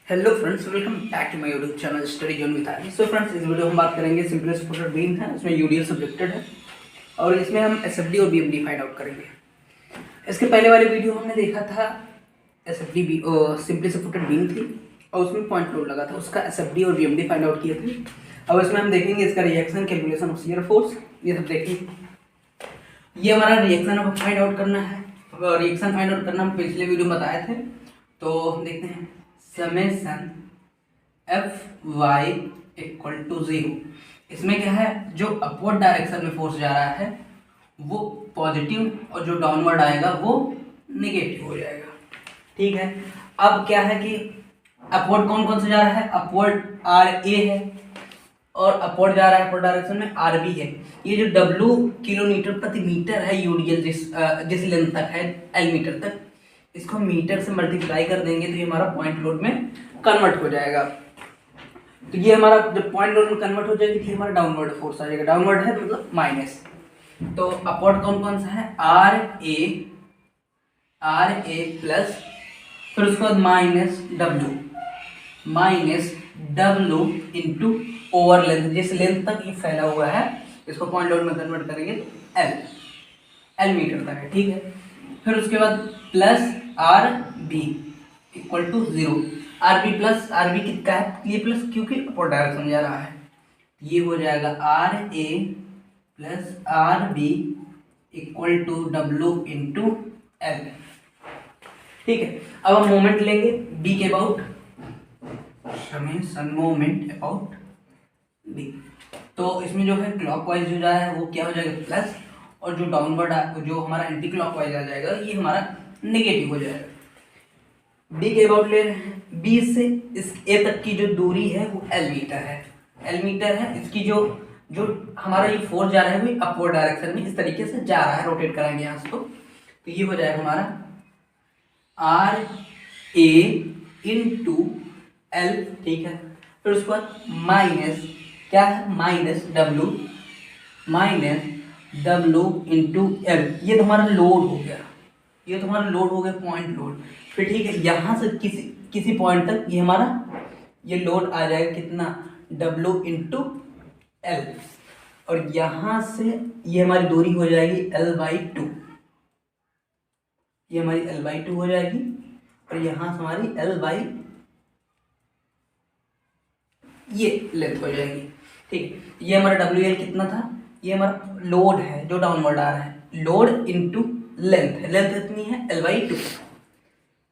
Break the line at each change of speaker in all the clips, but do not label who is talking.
Hello friends, welcome back to my YouTube channel study zone with army. So friends, इस video में हम बात करेंगे सिंपल सपोर्टेड बीम है, इसमें यूडीएल सब्जेक्टेड है और इसमें हम एसएफडी और बीएमडी फाइंड आउट करेंगे। इसके पहले वाले वीडियो हमने देखा था SFD be simply supported beam थी और उसमें पॉइंट लोड लगा था, उसका एसएफडी और बीएमडी फाइंड आउट किए थे। अब इसमें हम देखेंगे इसका reaction, calculation of shear force, ये सब देखेंगे। ये हमारा रिएक्शन अब फाइंड आउट करना है। रिएक्शन फाइंड आउट करना हम पिछले वीडियो में बताए थे, तो देखते हैं। Summation F Y equal to 0। इसमें क्या है, जो अपवर्ड डायरेक्शन में फोर्स जा रहा है वो पॉजिटिव और जो डाउनवर्ड आएगा वो नेगेटिव हो जाएगा। ठीक है, अब क्या है कि अपवर्ड कौन कौन से जा रहा है, अपवर्ड आर ए है और अपवर्ड जा रहा है अपवर्ड डायरेक्शन में आर बी है। ये जो डब्ल्यू किलोमीटर प्रति मीटर है यूडीएल जिस लेंथ तक है एल मीटर तक, इसको मीटर से मल्टीप्लाई कर देंगे तो ये हमारा पॉइंट लोड में कन्वर्ट हो जाएगा। तो ये हमारा जब पॉइंट लोड में कन्वर्ट हो जाएगी तो ये हमारा डाउनवर्ड फोर्स आ जाएगा। डाउनवर्ड है तो मतलब माइनस। तो अपवर्ड कौन कौन सा है, आर ए प्लस, फिर उसके बाद minus W into over length, जिस लेंथ तक ये फैला हुआ है इसको पॉइंट लोड में कन्वर्ट करेंगे तो एल मीटर तक है। ठीक है, फिर उसके बाद plus R B equal to 0। R B plus, R B कितना है, ये प्लस क्योंकि अपोजिट डायरेक्शन में जा रहा है, ये हो जाएगा R A plus R B equal to W into L. ठीक है, अब हम मोमेंट लेंगे बी के about, summation moment about B. तो इसमें जो है क्लॉकवाइज जो जा रहा है वो क्या हो जाएगा प्लस, और जो डाउनवर्ड जो हमारा एंटी क्लॉकवाइज आ जाएगा ये हमारा नेगेटिव हो जाएगा। बी के अबाउट ले रहे हैं, बी से इस ए तक की जो दूरी है वो एल मीटर है। इसकी जो हमारा ये फोर्स जा रहा है वो अपवर्ड डायरेक्शन में इस तरीके से जा रहा है, रोटेट कराएंगे यहाँ से तो ये हो जाएगा हमारा आर ए इंटू एल। ठीक है, फिर उसके बाद माइनस क्या है, माइनस डब्ल्यू इंटू एल। ये तो हमारा लोड हो गया, पॉइंट लोड। फिर ठीक है, यहाँ से किसी पॉइंट तक ये हमारा ये लोड आ जाएगा कितना, W इंटू एल, और यहाँ से ये हमारी दूरी हो जाएगी L/2। ये हमारी L/2 हो जाएगी और यहाँ से हमारी ये लेंथ हो जाएगी। ठीक है, ये हमारा WL कितना था, ये हमारा लोड है जो डाउनवर्ड आ रहा है, लोड इंटू लेंथ कितनी है L/2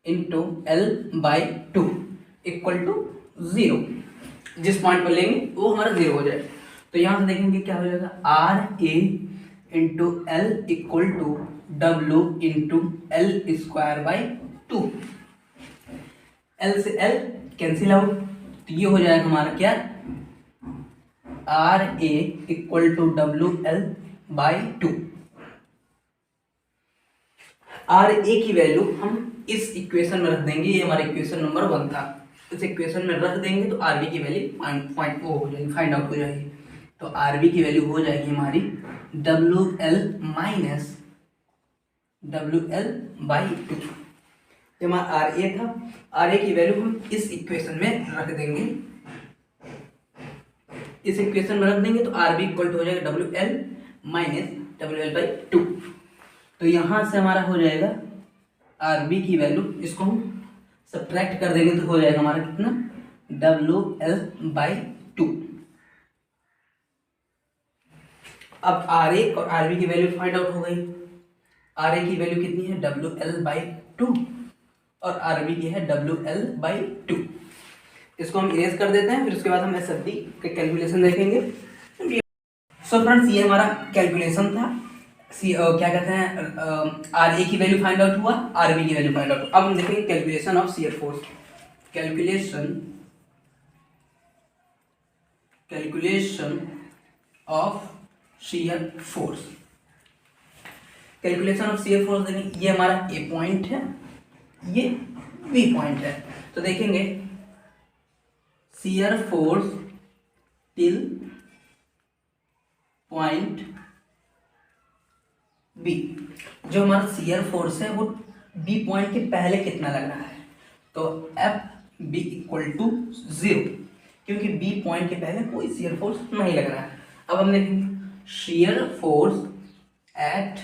into L/2 equal to 0। जिस पॉइंट पर लेंगे वो हमारा 0 हो जाएगा। तो यहाँ से देखेंगे क्या हो जाएगा, R A into L equal to W into L²/2। L से एल कैंसिल आउट, तो ये हो जाएगा हमारा क्या, R A equal to WL/2। R A की वैल्यू हम इस इक्वेशन में रख देंगे, ये हमारा इक्वेशन नंबर 1 था, इस इक्वेशन में रख देंगे तो आर बी की वैल्यू पॉइंट वो हो जाएगी, फाइंड आउट हो जाएगी। तो आर बी की वैल्यू हो जाएगी हमारी WL/2। ये हमारा आर ए था, आर ए की वैल्यू हम इस इक्वेशन में रख देंगे, तो आर बी इक्वल टू हो जाएगा WL-WL/2। तो यहाँ से हमारा हो जाएगा आर बी की वैल्यू, इसको हम सब्ट्रैक्ट कर देंगे तो हो जाएगा हमारा कितना, WL/2। अब आर ए और आर बी की वैल्यू फाइंड आउट हो गई। आर ए की वैल्यू कितनी है, WL/2 और आर बी की है WL/2। इसको हम इरेज कर देते हैं, फिर उसके बाद हम एसएफडी के कैलकुलेशन देखेंगे। सो फ्रेंड्स, ये हमारा कैलकुलेशन था। क्या कहते हैं, आर ए की वैल्यू फाइंड आउट हुआ, आर बी की वैल्यू फाइंड आउट। अब हम देखेंगे calculation of shear force. Calculation of shear force देखेंगे। ये हमारा ए पॉइंट है, ये बी पॉइंट है। तो देखेंगे shear force till point B. जो हमारा शियर फोर्स है वो बी पॉइंट के पहले कितना लग रहा है, तो F बी इक्वल टू 0, क्योंकि बी पॉइंट के पहले कोई शियर फोर्स नहीं लग रहा है। अब हम देखेंगे shear force at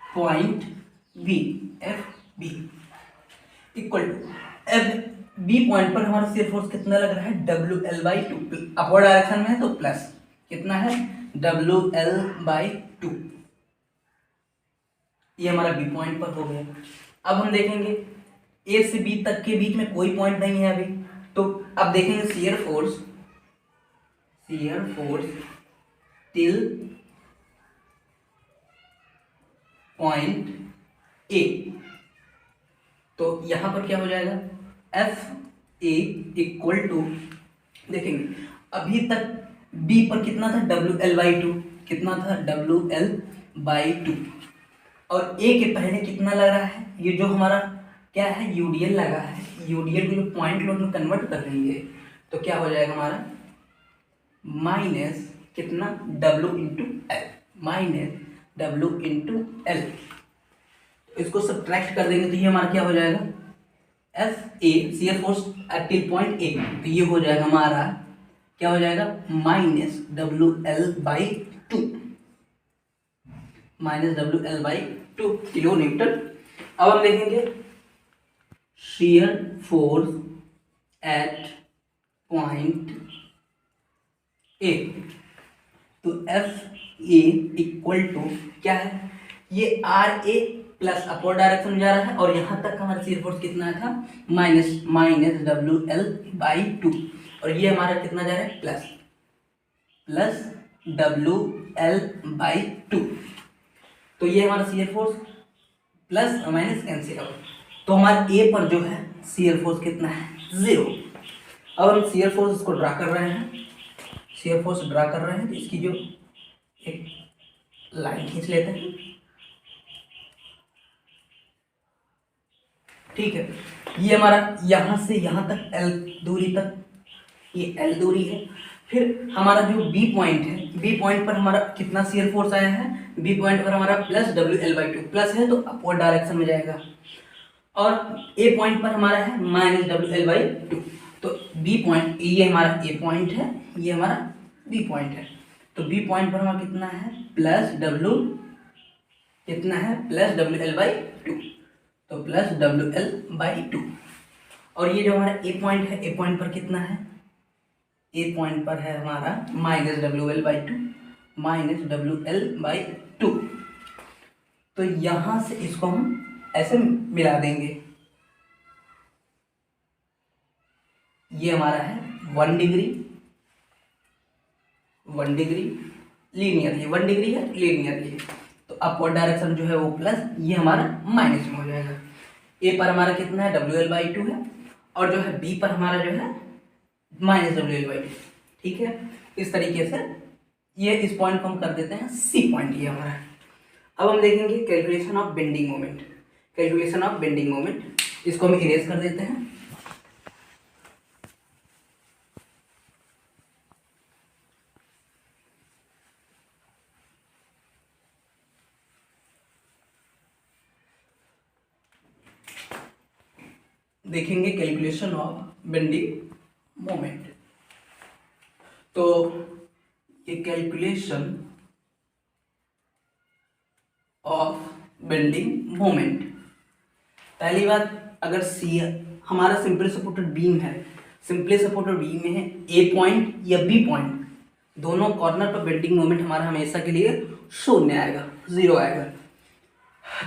point B, F B equal to, F B point पर हमारा शियर फोर्स कितना लग रहा है, W L by two, upward direction में है तो प्लस कितना है, डब्ल्यू एल बाई टू। ये हमारा बी पॉइंट पर हो गया। अब हम देखेंगे ए से बी तक के बीच में कोई पॉइंट नहीं है अभी, तो अब देखेंगे shear force till point A, तो यहां पर क्या हो जाएगा, एफ ए इक्वल टू, देखेंगे अभी तक बी पर कितना था, डब्ल्यू एल बाई टू, कितना था, डब्ल्यू एल बाई टू, और ए के पहले कितना लग रहा है, ये जो हमारा क्या है, यूडीएल लगा है, यूडीएल को जो पॉइंट लोड में कन्वर्ट कर देंगे तो क्या हो जाएगा हमारा, माइनस कितना, W into L, minus W into L, इसको सब्ट्रैक्ट कर देंगे तो ये हमारा क्या हो जाएगा, F A shear force till point A, तो ये हो जाएगा हमारा क्या हो जाएगा, minus W L by two, minus W L by two kilo newton. अब हम देखेंगे shear force at point A, तो एफ ए इक्वल टू क्या है, ये R A plus upward direction में जा रहा है, और यहाँ तक हमारा शियर फोर्स कितना था, minus W L by two, और ये हमारा कितना जा रहा है, plus W L by two, तो ये हमारा shear force plus minus cancel out, तो हमारे ए पर जो है शियर फोर्स कितना है, 0। अब हम शियर फोर्स को ड्रा कर रहे हैं, शियर फोर्स ड्रा कर रहे हैं, तो इसकी जो एक लाइन खींच लेते हैं, ठीक है, ये हमारा यहाँ से यहाँ तक एल दूरी तक, ये एल दूरी है, फिर हमारा जो बी पॉइंट है, बी पॉइंट पर हमारा कितना शियर फोर्स आया है, बी पॉइंट पर हमारा plus W L by to, plus है तो अपवर्ड डायरेक्शन में जाएगा, और ए पॉइंट पर हमारा है minus W L by two, तो बी पॉइंट, ये हमारा ए पॉइंट है, ये हमारा बी पॉइंट है, तो बी पॉइंट पर हमारा कितना है, प्लस डब्ल्यू, कितना है, plus W L by two, तो plus W L by two, और ये जो हमारा ए पॉइंट है, ए पॉइंट पर कितना है, ए पॉइंट पर है हमारा minus W L by two, minus W L by two, तो यहां से इसको हम ऐसे मिला देंगे, ये हमारा है 1 डिग्री, 1 डिग्री लीनियरली, 1 डिग्री है लीनियरली, तो अपवर्ड डायरेक्शन जो है वो प्लस, ये हमारा माइनस में हो जाएगा। ए पर हमारा कितना है, डब्ल्यू एल बाई टू है, और जो है बी पर हमारा जो है minus W L by to, ठीक है, इस तरीके से ये इस पॉइंट को हम कर देते हैं सी पॉइंट, ये हमारा है। अब हम देखेंगे calculation of bending moment, calculation of bending moment, इसको हम इरेज कर देते हैं, देखेंगे कैलकुलेशन ऑफ बेंडिंग मोमेंट, तो ये कैलकुलेशन ऑफ बेंडिंग मोमेंट, पहली बात, अगर सी हमारा सिंपली सपोर्टेड बीम है, सिंपली सपोर्टेड बीम में है ए पॉइंट या बी पॉइंट, दोनों कॉर्नर पर बेंडिंग मोमेंट हमारा हमेशा के लिए शून्य आएगा, 0 आएगा,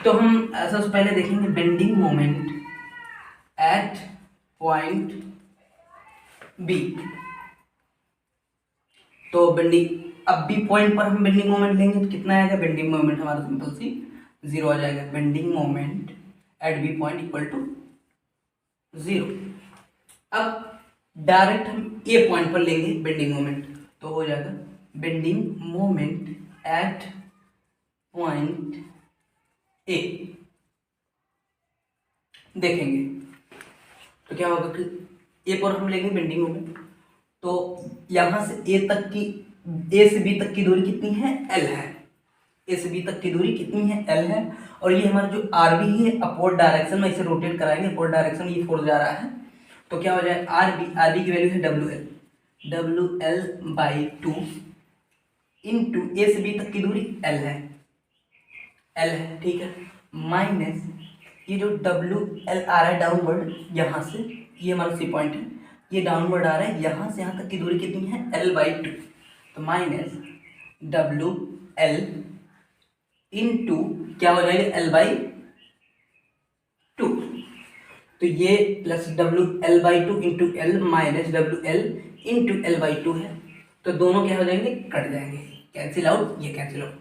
तो हम ऐसा से पहले देखेंगे bending moment at point B, तो बेंडिंग, अब बी पॉइंट पर हम बेंडिंग मोमेंट लेंगे तो कितना आएगा, बेंडिंग मोमेंट हमारा सिंपल सी 0 आ जाएगा, bending moment at B point equal to 0। अब डायरेक्ट हम ए पॉइंट पर लेंगे बेंडिंग मोमेंट, तो हो जाएगा बेंडिंग मोमेंट एट पॉइंट ए, देखेंगे तो क्या होगा कि ए पर हम लेंगे बेंडिंग मोमेंट, तो यहां से ए तक की, ए से बी तक की दूरी कितनी है, एल है, ए से बी तक की दूरी कितनी है, एल है। और ये हमारा जो आर बी है अपवर्ड डायरेक्शन में, इसे रोटेट कराएंगे अपवर्ड डायरेक्शन में, ये फोर्स जा रहा है। तो क्या हो जाए, आर बी की वैल्यू है W L by two into A से बी तक की दूरी एल है, ठीक है, माइनस ये जो डब्ल्यू एल आ रहा है डाउनवर्ड यहाँ से, ये हमारा सी पॉइंट है, ये डाउनवर्ड आ रहा है, यहाँ से यहाँ तक की दूरी कितनी है, एल बाई टू। तो माइनस डब्ल्यू एल इंटू क्या हो जाएगा, एल बाई टू। तो ये plus W L by two into L minus W L into L by to है। तो दोनों क्या हो जाएंगे, कट जाएंगे, कैंसिल आउट, ये कैंसिल आउट।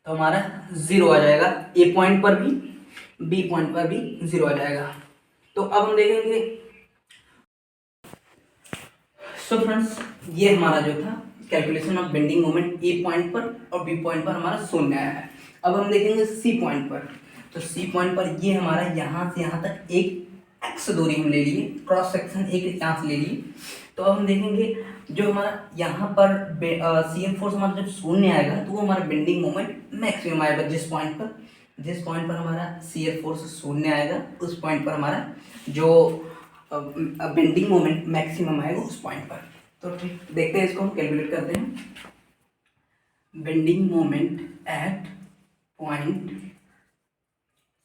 तो हमारा जीरो आ जाएगा, ए पॉइंट पर भी बी पॉइंट पर भी जीरो आ जाएगा। तो अब हम देखेंगे, सो फ्रेंड्स ये हमारा जो था calculation of bending moment A point पर और बी पॉइंट पर हमारा शून्य आया है। अब हम देखेंगे सी पॉइंट पर। तो सी पॉइंट पर ये हमारा यहाँ से यहाँ तक एक एक्स दूरी हम ले लिए, क्रॉस सेक्शन एक यहाँ से ले लिए। तो अब हम देखेंगे जो हमारा यहाँ पर सी एम फोर्स हमारा जब शून्य आएगा तो वो हमारा बेंडिंग मोमेंट मैक्सिमम आएगा। जिस पॉइंट पर हमारा सी एफ फोर्स शून्य आएगा उस पॉइंट पर हमारा जो बेंडिंग मोमेंट मैक्सिमम आएगा उस पॉइंट पर। तो ठीक, देखते हैं, इसको हम कैलकुलेट करते हैं। Bending moment at point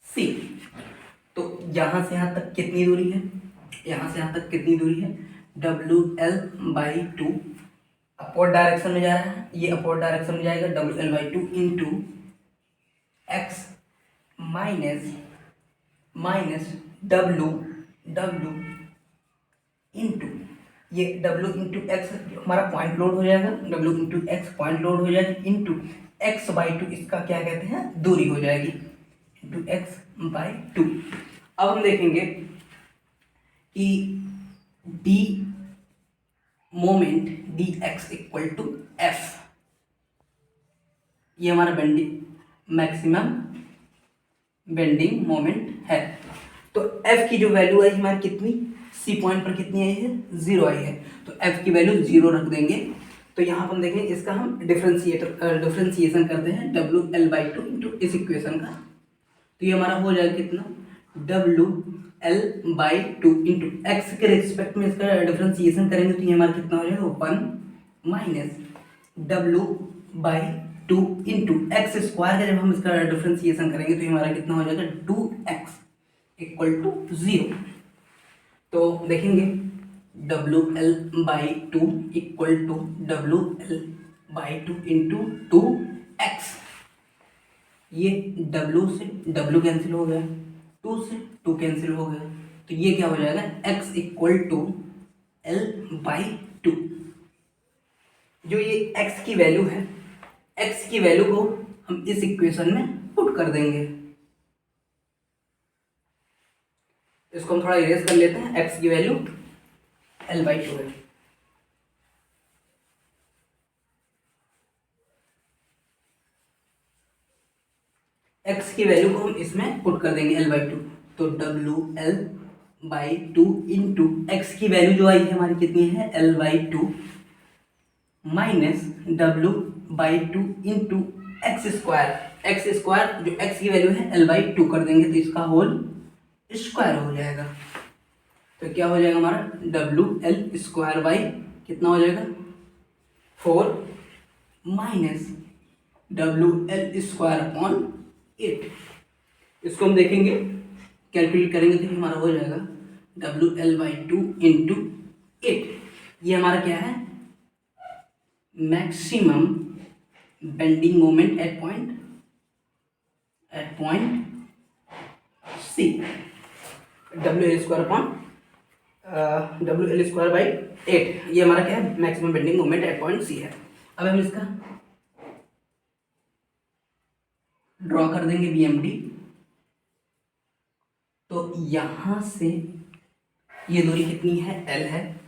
C. तो यहाँ से यहाँ तक कितनी दूरी है, यहाँ से यहाँ तक कितनी दूरी है, W L by two, upward direction में जा रहा है, ये अपवर्ड डायरेक्शन में जाएगा, W L by two into x minus W into ये डब्ल्यू इंटू एक्स हमारा पॉइंट लोड हो जाएगा, W into x point load हो जाएगी, इंटू एक्स बाई टू इसका क्या कहते हैं, दूरी हो जाएगी, इंटू एक्स बाई टू। अब हम देखेंगे कि D moment D X equal to F, ये हमारा बेंडिंग मैक्सिमम बेंडिंग मोमेंट है। तो एफ की जो वैल्यू आई हमारी कितनी, सी पॉइंट पर कितनी आई है, जीरो आई है। तो एफ की वैल्यू जीरो रख देंगे। तो यहाँ पर हम देखेंगे इसका हम डिफ्रेंसिएशन करते हैं W L by two into इस इक्वेशन का। तो ये हमारा हो जाएगा कितना, W L by two into x के रिस्पेक्ट में इसका डिफ्रेंसिएशन करेंगे तो ये हमारा कितना हो जाएगा, one minus W by two into x square का जब हम इसका डिफ्रेंसिएशन करेंगे तो ये हमारा कितना हो जाएगा, two X equal to zero. तो देखेंगे W L by two equal to W L by two into two X, ये डब्ल्यू से डब्ल्यू कैंसिल हो गया, टू से टू कैंसिल हो गया, तो ये क्या हो जाएगा, X equal to L by two. जो ये एक्स की वैल्यू है, एक्स की वैल्यू को हम इस इक्वेशन में पुट कर देंगे। इसको हम थोड़ा इरेज कर लेते हैं, एक्स की वैल्यू एल बाई टू है। एक्स की वैल्यू को हम इसमें पुट कर देंगे एल बाई टू। तो W L by two into x की वैल्यू जो आई है हमारी कितनी है, L by two minus W by two into x square जो एक्स की वैल्यू है एल बाई टू कर देंगे तो इसका होल स्क्वायर हो जाएगा। तो क्या हो जाएगा हमारा, डब्ल्यू एल स्क्वायर बाई कितना हो जाएगा, 4 minus W L square upon 8। इसको हम देखेंगे कैलकुलेट करेंगे तो हमारा हो जाएगा W L by two into 8। ये हमारा क्या है, maximum bending moment at point C, W L square upon W L square by 8, ये हमारा क्या है, maximum bending moment at point C है। अब हम इसका ड्रॉ कर देंगे बी एम डी। तो यहां से ये दूरी कितनी है, एल है,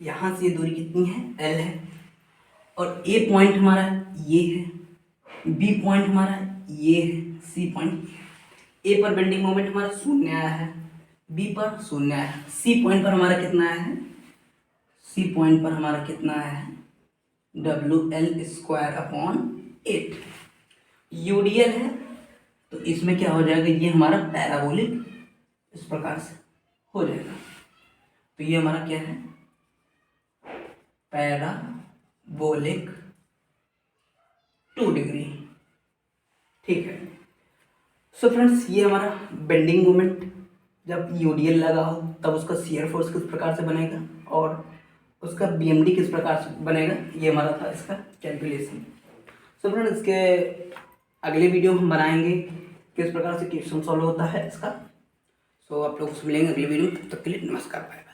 यहां से ये दूरी कितनी है, एल है, और ए पॉइंट हमारा ये है, बी पॉइंट हमारा ये है, सी पॉइंट। ए पर बेंडिंग मोमेंट हमारा शून्य आया है, बी पर शून्य आया है, सी पॉइंट पर हमारा कितना आया है, सी पॉइंट पर हमारा कितना आया है, W L square upon 8। UDL है तो इसमें क्या हो जाएगा, ये हमारा पैराबोलिक इस प्रकार से हो जाएगा। तो ये हमारा क्या है, पैराबोलिक 2 डिग्री। ठीक है। सो फ्रेंड्स, ये हमारा बेंडिंग मोमेंट जब यूडीएल लगा हो तब उसका शियर फोर्स किस प्रकार से बनेगा और उसका बीएमडी किस प्रकार से बनेगा, ये हमारा था इसका कैलकुलेशन। सो फ्रेंड्स, इसके अगले वीडियो हम बनाएंगे किस प्रकार से क्वेश्चन सॉल्व होता है इसका। सो आप लोग से मिलेंगे अगले वीडियो में, तब तक के लिए नमस्कार। बाय।